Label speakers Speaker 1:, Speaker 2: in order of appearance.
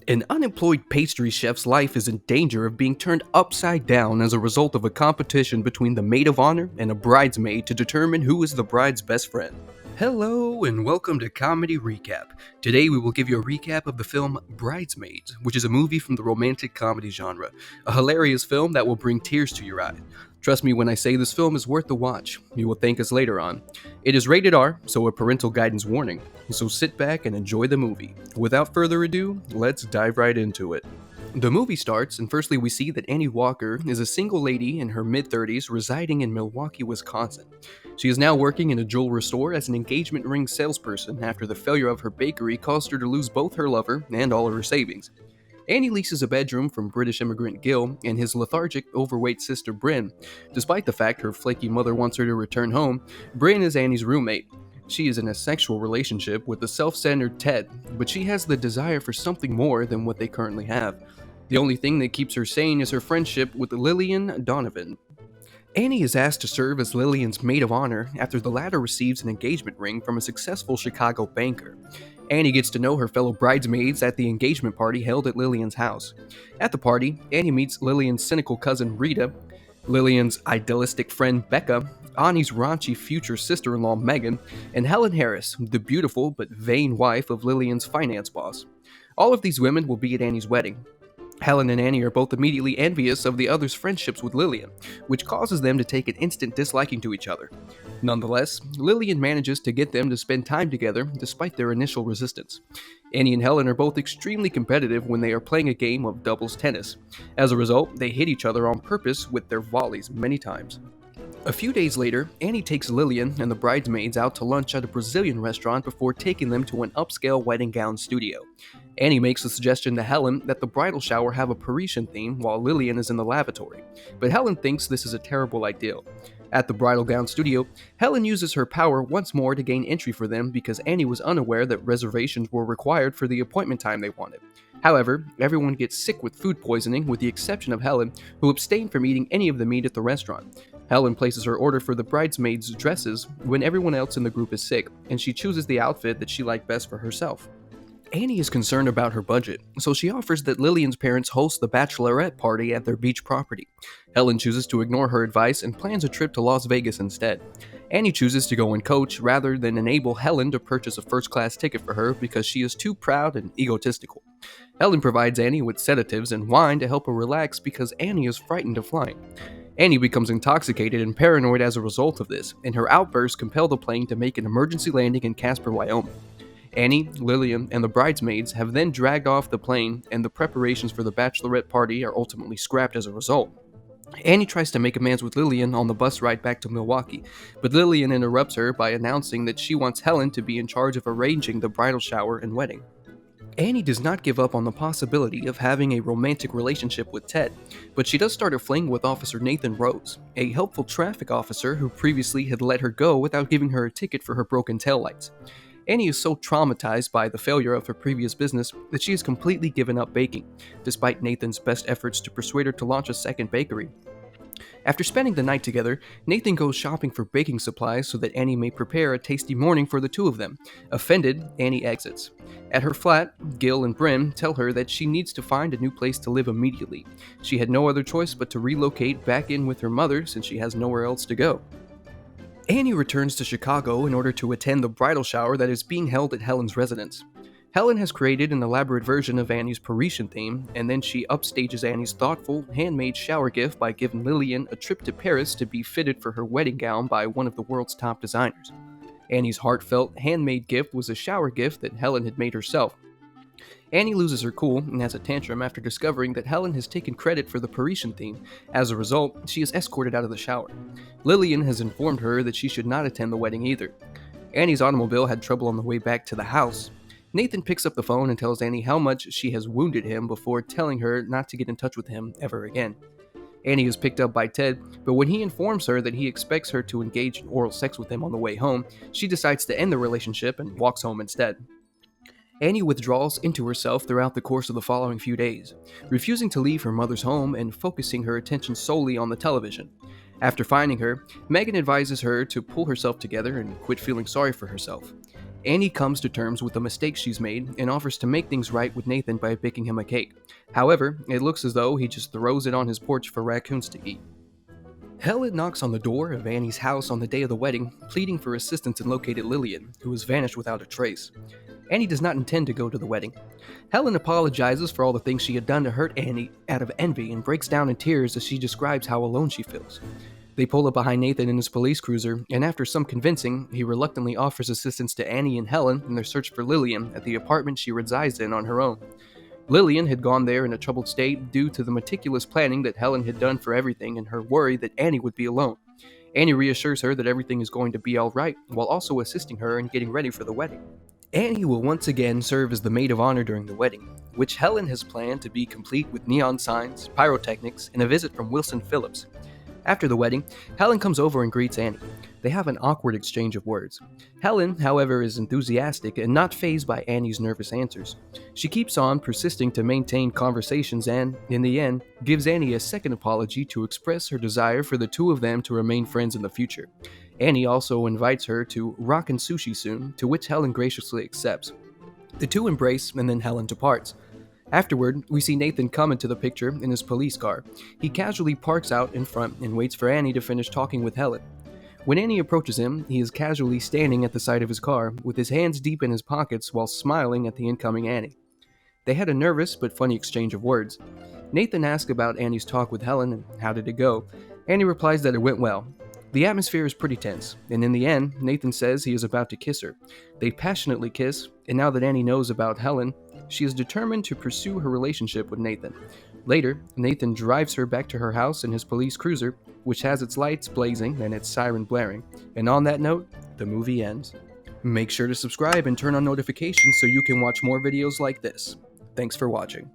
Speaker 1: An unemployed pastry chef's life is in danger of being turned upside down as a result of a competition between the maid of honor and a bridesmaid to determine who is the bride's best friend. Hello and welcome to Comedy Recap. Today we will give you a recap of the film Bridesmaids, which is a movie from the romantic comedy genre. A hilarious film that will bring tears to your eye. Trust me when I say this film is worth the watch. You will thank us later on. It is rated R, so a parental guidance warning. So sit back and enjoy the movie. Without further ado, let's dive right into it. The movie starts, and firstly we see that Annie Walker is a single lady in her mid-30s residing in Milwaukee, Wisconsin. She is now working in a jewelry store as an engagement ring salesperson after the failure of her bakery caused her to lose both her lover and all of her savings. Annie leases a bedroom from British immigrant Gil and his lethargic, overweight sister Bryn. Despite the fact her flaky mother wants her to return home, Bryn is Annie's roommate. She is in a sexual relationship with the self-centered Ted, but she has the desire for something more than what they currently have. The only thing that keeps her sane is her friendship with Lillian Donovan. Annie is asked to serve as Lillian's maid of honor after the latter receives an engagement ring from a successful Chicago banker. Annie gets to know her fellow bridesmaids at the engagement party held at Lillian's house. At the party, Annie meets Lillian's cynical cousin Rita, Lillian's idealistic friend Becca, Annie's raunchy future sister-in-law Megan, and Helen Harris, the beautiful but vain wife of Lillian's finance boss. All of these women will be at Annie's wedding. Helen and Annie are both immediately envious of the others' friendships with Lillian, which causes them to take an instant disliking to each other. Nonetheless, Lillian manages to get them to spend time together despite their initial resistance. Annie and Helen are both extremely competitive when they are playing a game of doubles tennis. As a result, they hit each other on purpose with their volleys many times. A few days later, Annie takes Lillian and the bridesmaids out to lunch at a Brazilian restaurant before taking them to an upscale wedding gown studio. Annie makes the suggestion to Helen that the bridal shower have a Parisian theme while Lillian is in the lavatory, but Helen thinks this is a terrible idea. At the bridal gown studio, Helen uses her power once more to gain entry for them because Annie was unaware that reservations were required for the appointment time they wanted. However, everyone gets sick with food poisoning with the exception of Helen, who abstained from eating any of the meat at the restaurant. Helen places her order for the bridesmaids' dresses when everyone else in the group is sick, and she chooses the outfit that she liked best for herself. Annie is concerned about her budget, so she offers that Lillian's parents host the bachelorette party at their beach property. Helen chooses to ignore her advice and plans a trip to Las Vegas instead. Annie chooses to go in coach rather than enable Helen to purchase a first-class ticket for her because she is too proud and egotistical. Helen provides Annie with sedatives and wine to help her relax because Annie is frightened of flying. Annie becomes intoxicated and paranoid as a result of this, and her outbursts compel the plane to make an emergency landing in Casper, Wyoming. Annie, Lillian, and the bridesmaids have then dragged off the plane, and the preparations for the bachelorette party are ultimately scrapped as a result. Annie tries to make amends with Lillian on the bus ride back to Milwaukee, but Lillian interrupts her by announcing that she wants Helen to be in charge of arranging the bridal shower and wedding. Annie does not give up on the possibility of having a romantic relationship with Ted, but she does start a fling with Officer Nathan Rose, a helpful traffic officer who previously had let her go without giving her a ticket for her broken taillights. Annie is so traumatized by the failure of her previous business that she has completely given up baking, despite Nathan's best efforts to persuade her to launch a second bakery. After spending the night together, Nathan goes shopping for baking supplies so that Annie may prepare a tasty morning for the two of them. Offended, Annie exits. At her flat, Gil and Bryn tell her that she needs to find a new place to live immediately. She had no other choice but to relocate back in with her mother since she has nowhere else to go. Annie returns to Chicago in order to attend the bridal shower that is being held at Helen's residence. Helen has created an elaborate version of Annie's Parisian theme, and then she upstages Annie's thoughtful, handmade shower gift by giving Lillian a trip to Paris to be fitted for her wedding gown by one of the world's top designers. Annie's heartfelt, handmade gift was a shower gift that Helen had made herself. Annie loses her cool and has a tantrum after discovering that Helen has taken credit for the Parisian theme. As a result, she is escorted out of the shower. Lillian has informed her that she should not attend the wedding either. Annie's automobile had trouble on the way back to the house. Nathan picks up the phone and tells Annie how much she has wounded him before telling her not to get in touch with him ever again. Annie is picked up by Ted, but when he informs her that he expects her to engage in oral sex with him on the way home, she decides to end the relationship and walks home instead. Annie withdraws into herself throughout the course of the following few days, refusing to leave her mother's home and focusing her attention solely on the television. After finding her, Megan advises her to pull herself together and quit feeling sorry for herself. Annie comes to terms with the mistake she's made and offers to make things right with Nathan by baking him a cake. However, it looks as though he just throws it on his porch for raccoons to eat. Helen knocks on the door of Annie's house on the day of the wedding, pleading for assistance in locating Lillian, who has vanished without a trace. Annie does not intend to go to the wedding. Helen apologizes for all the things she had done to hurt Annie out of envy and breaks down in tears as she describes how alone she feels. They pull up behind Nathan in his police cruiser, and after some convincing, he reluctantly offers assistance to Annie and Helen in their search for Lillian at the apartment she resides in on her own. Lillian had gone there in a troubled state due to the meticulous planning that Helen had done for everything and her worry that Annie would be alone. Annie reassures her that everything is going to be alright, while also assisting her in getting ready for the wedding. Annie will once again serve as the maid of honor during the wedding, which Helen has planned to be complete with neon signs, pyrotechnics, and a visit from Wilson Phillips. After the wedding, Helen comes over and greets Annie. They have an awkward exchange of words. Helen, however, is enthusiastic and not fazed by Annie's nervous answers. She keeps on persisting to maintain conversations and, in the end, gives Annie a second apology to express her desire for the two of them to remain friends in the future. Annie also invites her to rockin' sushi soon, to which Helen graciously accepts. The two embrace and then Helen departs. Afterward, we see Nathan come into the picture in his police car. He casually parks out in front and waits for Annie to finish talking with Helen. When Annie approaches him, he is casually standing at the side of his car, with his hands deep in his pockets while smiling at the incoming Annie. They had a nervous but funny exchange of words. Nathan asks about Annie's talk with Helen and how did it go. Annie replies that it went well. The atmosphere is pretty tense, and in the end, Nathan says he is about to kiss her. They passionately kiss, and now that Annie knows about Helen, she is determined to pursue her relationship with Nathan. Later, Nathan drives her back to her house in his police cruiser, which has its lights blazing and its siren blaring. And on that note, the movie ends. Make sure to subscribe and turn on notifications so you can watch more videos like this. Thanks for watching.